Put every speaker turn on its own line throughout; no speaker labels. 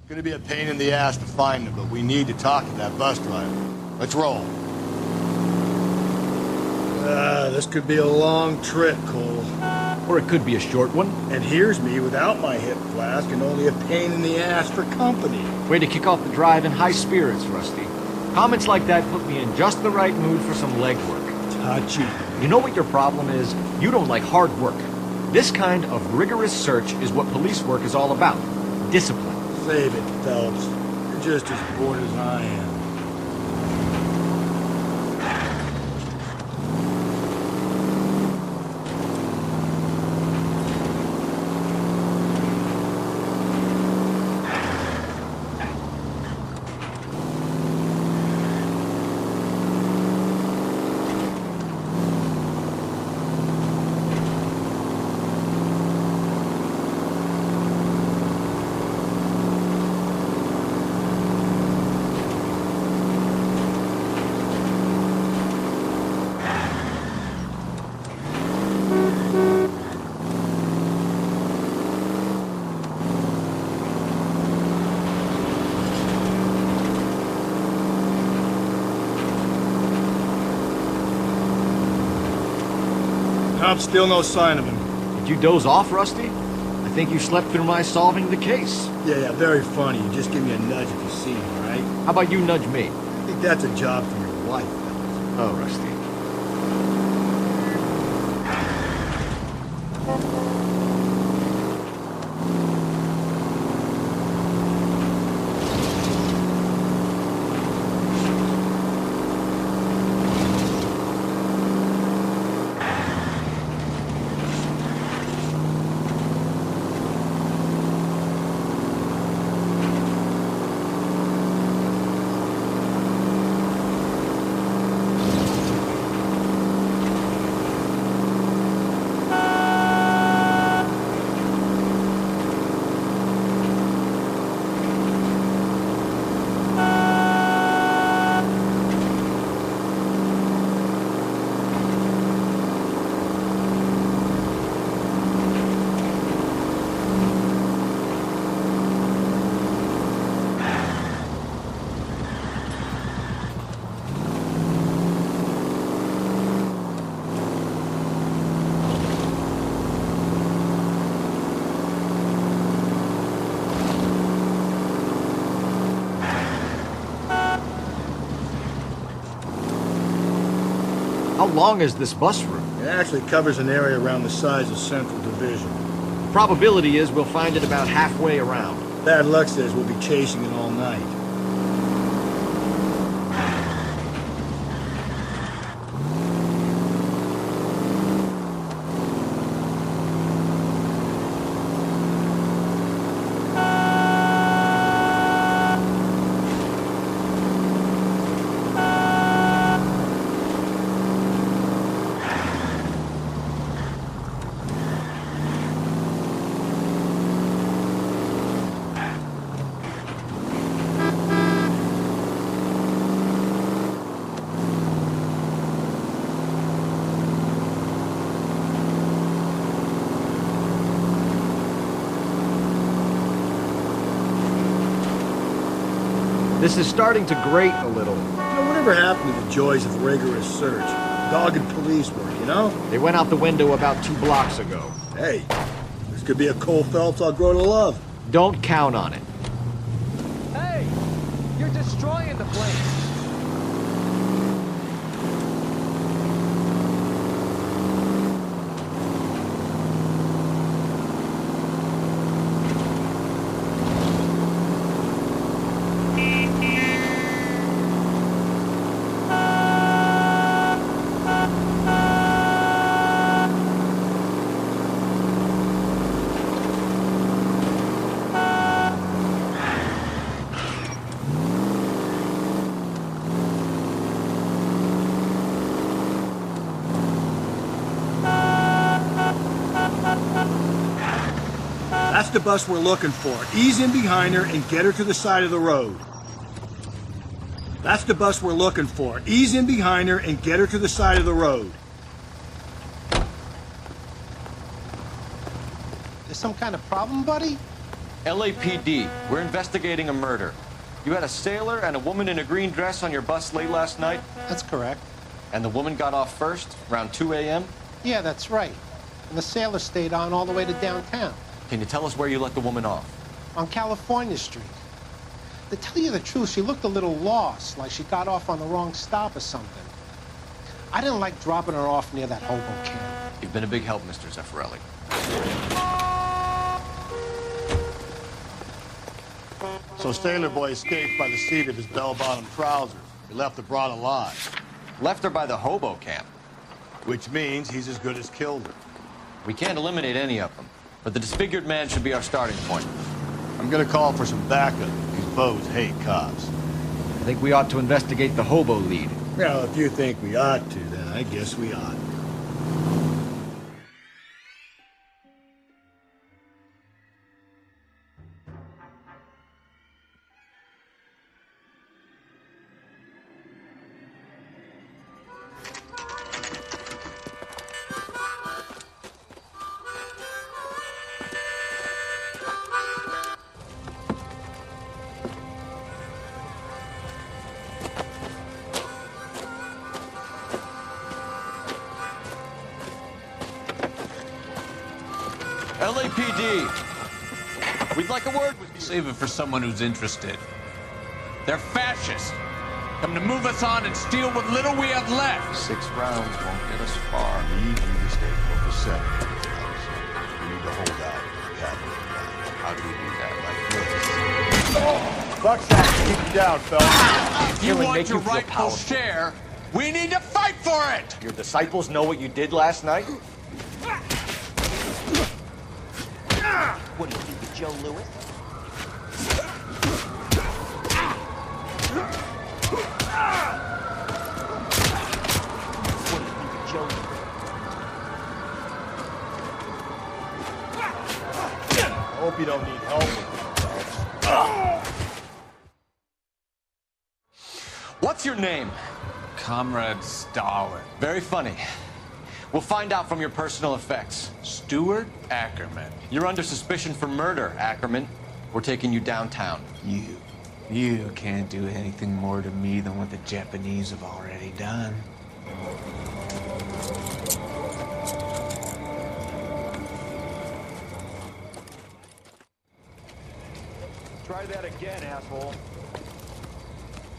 Gonna be a pain in the ass to find them, but we need to talk to that bus driver. Let's roll. This could be a long trip, Cole.
Or it could be a short one.
And here's me without my hip flask and only a pain in the ass for company.
Way to kick off the drive in high spirits, Rusty. Comments like that put me in just the right mood for some legwork.
Touchy.
You know what your problem is? You don't like hard work. This kind of rigorous search is what police work is all about. Discipline.
Save it, Phelps. You're just as bored as I am. Still no sign of him.
Did you doze off, Rusty? I think you slept through my solving the case.
Yeah, very funny. You just give me a nudge if you see him, all right?
How about you nudge me?
I think that's a job for your wife, Phelps.
Oh, Rusty. How long is this bus route?
It actually covers an area around the size of Central Division.
Probability is we'll find it about halfway around.
Bad luck says we'll be chasing it all night.
This is starting to grate a little.
You know, whatever happened to the joys of rigorous search? Dogged police work, you know?
They went out the window about 2 blocks ago.
Hey, this could be a Cole Phelps I'll grow to love.
Don't count on it.
Hey! You're destroying the place!
That's the bus we're looking for. Ease in behind her and get her to the side of the road. That's the bus we're looking for. Ease in behind her and get her to the side of the road.
There's some kind of problem, buddy?
LAPD, we're investigating a murder. You had a sailor and a woman in a green dress on your bus late last night?
That's correct.
And the woman got off first, around 2 a.m.?
Yeah, that's right. And the sailor stayed on all the way to downtown.
Can you tell us where you let the woman off?
On California Street. To tell you the truth, she looked a little lost, like she got off on the wrong stop or something. I didn't like dropping her off near that hobo camp.
You've been a big help, Mr. Zeffirelli.
So Sailor Boy escaped by the seat of his bell-bottom trousers. He left the broad alive.
Left her by the hobo camp.
Which means he's as good as killed her.
We can't eliminate any of them, but the disfigured man should be our starting point.
I'm gonna call for some backup. These bows hate cops.
I think we ought to investigate the hobo lead.
Well, if you think we ought to, then I guess we ought.
LAPD, we'd like a word with you.
Save it for someone who's interested. They're fascists. Come to move us on and steal what little we have left.
6 rounds won't get us far.
We need you to stay copacetic. We need to hold out.
How do we do that?
Buckshot, keep you down, Phelps.
If you
Killing
want
make
your
you feel
rightful
powerful.
share, we need to fight for it!
Your disciples know what you did last night?
What do you think of Joe Lewis? What do you think of Joe Lewis?
I hope you don't need help with this, Phelps.
What's your name?
Comrade Stalin.
Very funny. We'll find out from your personal effects.
Stuart Ackerman.
You're under suspicion for murder, Ackerman. We're taking you downtown.
You can't do anything more to me than what the Japanese have already done.
Try that again, asshole.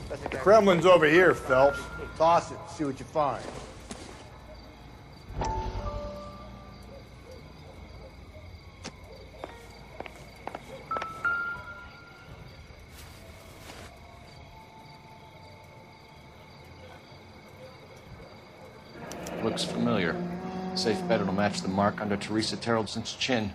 The Kremlin's over here, Phelps. Toss it, see what you find.
Looks familiar. Safe bet it'll match the mark under Teresa Terrelson's chin.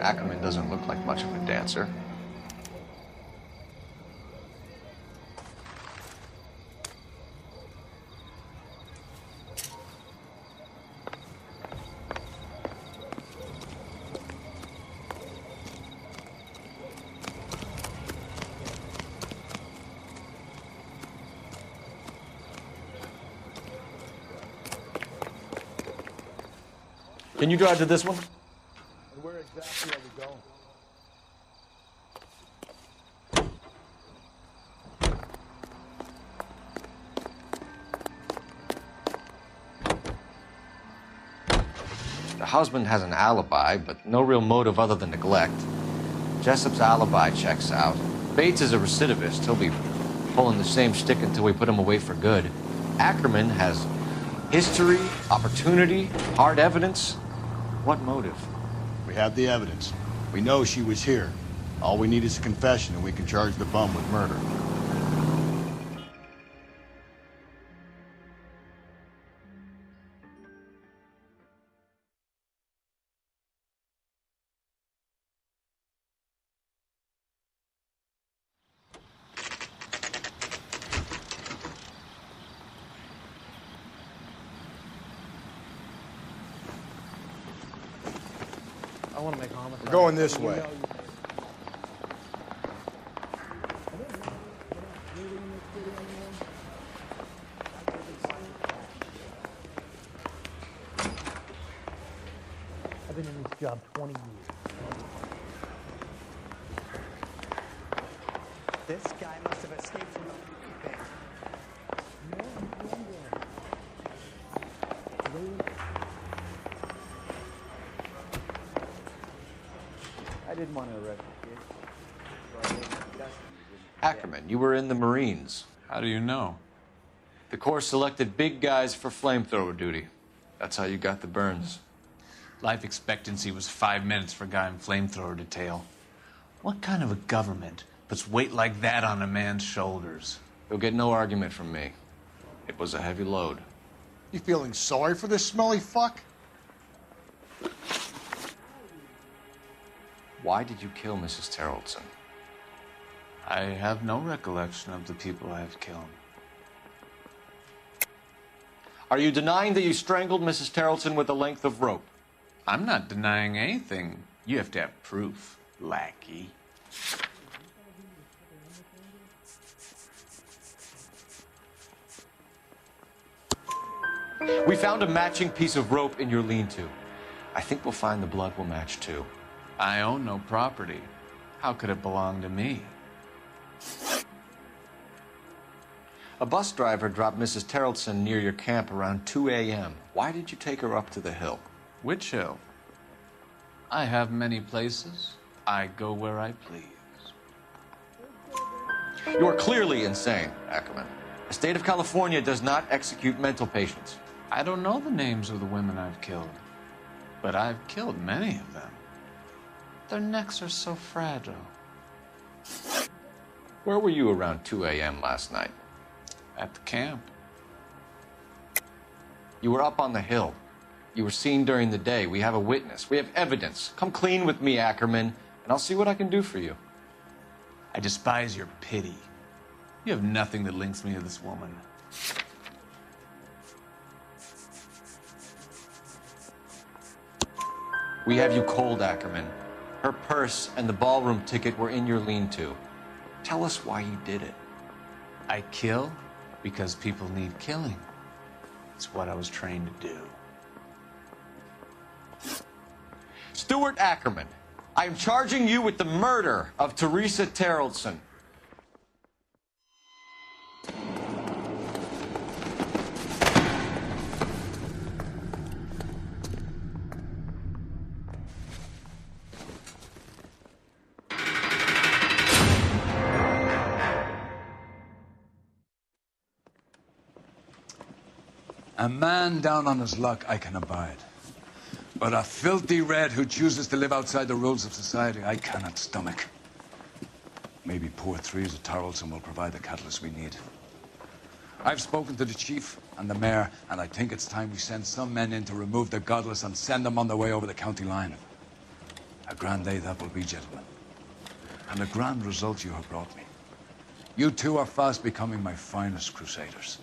Ackerman doesn't look like much of a dancer. Can you drive to this one?
And where exactly are we going?
The husband has an alibi, but no real motive other than neglect. Jessup's alibi checks out. Bates is a recidivist. He'll be pulling the same stick until we put him away for good. Ackerman has history, opportunity, hard evidence. What motive?
We have the evidence. We know she was here. All we need is a confession, and we can charge the bum with murder.
want to make homicide.
We're going this way.
I've been in this job 20 years.
This guy must have escaped from the bank.
I didn't want to arrest you.
Ackerman, you were in the Marines.
How do you know?
The Corps selected big guys for flamethrower duty. That's how you got the burns.
Life expectancy was 5 minutes for a guy in flamethrower detail. What kind of a government puts weight like that on a man's shoulders?
You'll get no argument from me. It was a heavy load.
You feeling sorry for this smelly fuck?
Why did you kill Mrs. Terrelson?
I have no recollection of the people I have killed.
Are you denying that you strangled Mrs. Terrelson with a length of rope?
I'm not denying anything. You have to have proof, lackey.
We found a matching piece of rope in your lean-to. I think we'll find the blood will match too.
I own no property. How could it belong to me?
A bus driver dropped Mrs. Terrelson near your camp around 2 a.m. Why did you take her up to the hill?
Which hill? I have many places. I go where I please.
You are clearly insane, Ackerman. The state of California does not execute mental patients.
I don't know the names of the women I've killed, but I've killed many of them. Their necks are so fragile.
Where were you around 2 a.m. last night?
At the camp.
You were up on the hill. You were seen during the day. We have a witness. We have evidence. Come clean with me, Ackerman, and I'll see what I can do for you.
I despise your pity. You have nothing that links me to this woman.
We have you cold, Ackerman. Her purse and the ballroom ticket were in your lean-to. Tell us why you did it.
I kill because people need killing. It's what I was trained to do.
Stuart Ackerman, I am charging you with the murder of Teresa Terrelson.
A man down on his luck I can abide. But a filthy red who chooses to live outside the rules of society, I cannot stomach. Maybe poor Threes of Tarleton will provide the catalyst we need. I've spoken to the chief and the mayor, and I think it's time we send some men in to remove the godless and send them on their way over the county line. A grand day that will be, gentlemen. And a grand result you have brought me. You two are fast becoming my finest crusaders.